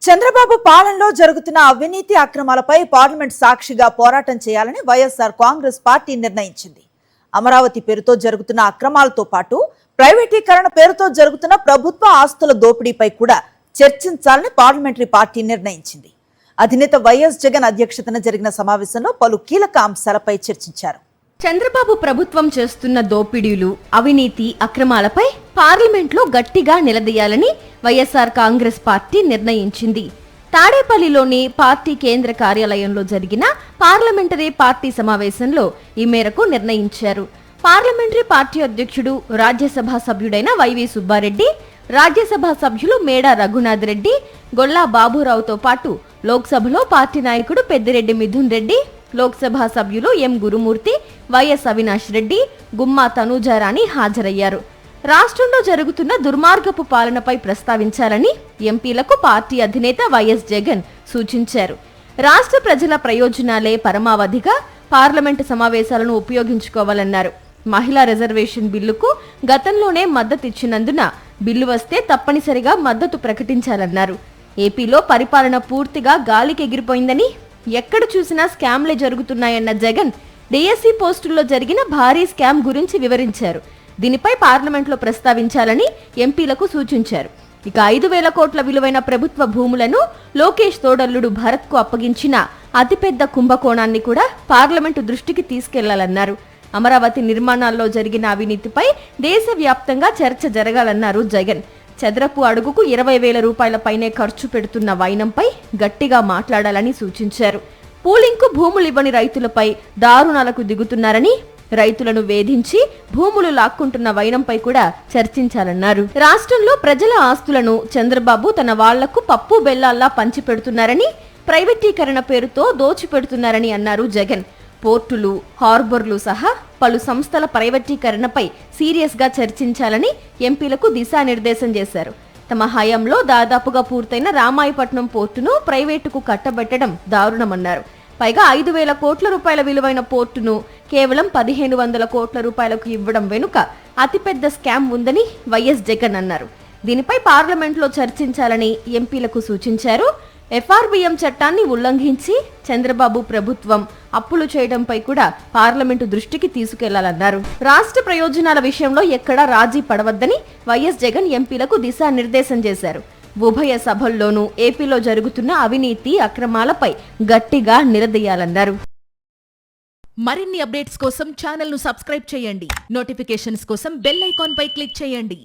చంద్రబాబు పాలనలో జరుగుతున్న అవినీతి అక్రమాలపై పార్లమెంట్ సాక్షిగా పోరాటం చేయాలని వైఎస్ఆర్ కాంగ్రెస్ పార్టీ నిర్ణయించింది. అమరావతి పేరుతో జరుగుతున్న అక్రమాలతో పాటు ప్రైవేటీకరణ పేరుతో జరుగుతున్న ప్రభుత్వ ఆస్తుల దోపిడీపై కూడా చర్చించాలని పార్లమెంటరీ పార్టీ నిర్ణయించింది. అధినేత వైఎస్ జగన్ అధ్యక్షతన జరిగిన సమావేశంలో పలు కీలక అంశాలపై చర్చించారు. చంద్రబాబు ప్రభుత్వం చేస్తున్న దోపిడీలు, అవినీతి అక్రమాలపై పార్లమెంట్లో గట్టిగా నిలదీయాలని వైఎస్ఆర్ కాంగ్రెస్ పార్టీ నిర్ణయించింది. తాడేపల్లిలోని పార్టీ కేంద్ర కార్యాలయంలో జరిగిన పార్లమెంటరీ పార్టీ సమావేశంలో ఈ మేరకు నిర్ణయించారు. పార్లమెంటరీ పార్టీ అధ్యక్షుడు, రాజ్యసభ సభ్యుడైన వైవి సుబ్బారెడ్డి, రాజ్యసభ సభ్యులు మేడా రఘునాథ్ రెడ్డి, గొల్లా బాబురావుతో పాటు లోక్సభలో పార్టీ నాయకుడు పెద్దిరెడ్డి మిథున్ రెడ్డి, లోక్సభ సభ్యులు ఎం గురుమూర్తి, వైఎస్ అవినాష్ రెడ్డి, గుమ్మా తనూజారాణి హాజరయ్యారు. రాష్ట్రంలో జరుగుతున్న దుర్మార్గపు పాలనపై ప్రస్తావించాలని ఎంపీలకు పార్టీ అధినేత వైఎస్ జగన్ సూచించారు. రాష్ట్ర ప్రజల ప్రయోజనాలే పరమావధిగా పార్లమెంటు సమావేశాలను ఉపయోగించుకోవాలన్నారు. మహిళా రిజర్వేషన్ బిల్లుకు గతంలోనే మద్దతిచ్చినందున బిల్లు వస్తే తప్పనిసరిగా మద్దతు ప్రకటించాలన్నారు. ఏపీలో పరిపాలన పూర్తిగా గాలికి ఎగిరిపోయిందని, ఎక్కడ చూసినా స్కామ్లే జరుగుతున్నాయన్న జగన్ డిఎస్సి పోస్టుల్లో జరిగిన భారీ స్కామ్ గురించి వివరించారు. దీనిపై పార్లమెంట్లో ప్రస్తావించాలని ఎంపీలకు సూచించారు. ఇక 5,000 కోట్ల విలువైన ప్రభుత్వ భూములను లోకేష్ తోడల్లుడు భరత్ కు అప్పగించిన అతిపెద్ద కుంభకోణాన్ని కూడా పార్లమెంటు దృష్టికి తీసుకెళ్లాలన్నారు. అమరావతి నిర్మాణాల్లో జరిగిన అవినీతిపై దేశవ్యాప్తంగా చర్చ జరగాలన్నారు జగన్. చదరపు అడుగుకు 20,000 రూపాయల పైనే ఖర్చు పెడుతున్న వైనంపై గట్టిగా మాట్లాడాలని సూచించారు. పూలింగ్కు భూములివ్వని రైతులపై దారుణాలకు దిగుతున్నారని, రైతులను వేధించి భూములు లాక్కుంటున్న వైనంపై కూడా చర్చించాలన్నారు. రాష్ట్రంలో ప్రజల ఆస్తులను చంద్రబాబు తన వాళ్లకు పప్పు బెల్లాల్లా పంచిపెడుతున్నారని, ప్రైవేటీకరణ పేరుతో దోచిపెడుతున్నారని అన్నారు జగన్. పోర్టులు, హార్బర్లు సహా పలు సంస్థల ప్రైవేటీకరణపై సీరియస్ గా చర్చించాలని ఎంపీలకు దిశానిర్దేశం చేశారు. తమ హయాంలో దాదాపుగా పూర్తయిన రామాయపట్నం పోర్టును ప్రైవేటుకు కట్టబెట్టడం దారుణమన్నారు. పైగా 5,000 కోట్ల రూపాయల విలువైన పోర్టును కేవలం 1,500 కోట్ల రూపాయలకు ఇవ్వడం వెనుక అతిపెద్ద స్కామ్ ఉందని వైఎస్ జగన్ అన్నారు. దీనిపై పార్లమెంట్లో చర్చించాలని ఎంపీలకు సూచించారు. ఎఫ్ఆర్బిఎం చట్టాన్ని ఉల్లంఘించి చంద్రబాబు ప్రభుత్వం అప్పులు చేయడంపై కూడా పార్లమెంటు దృష్టికి తీసుకెళ్లాలన్నారు. రాష్ట్ర ప్రయోజనాల విషయంలో ఎక్కడా రాజీ పడవద్దని వైఎస్ జగన్ ఎంపీలకు దిశానిర్దేశం చేశారు. ఉభయ సభల్లోనూ ఏపీలో జరుగుతున్న అవినీతి అక్రమాలపై గట్టిగా నిలదీయాలన్నారు. మరిన్ని అప్డేట్స్ కోసం ఛానల్ ను సబ్స్క్రైబ్ చేయండి. నోటిఫికేషన్స్ కోసం బెల్ ఐకాన్ పై క్లిక్ చేయండి.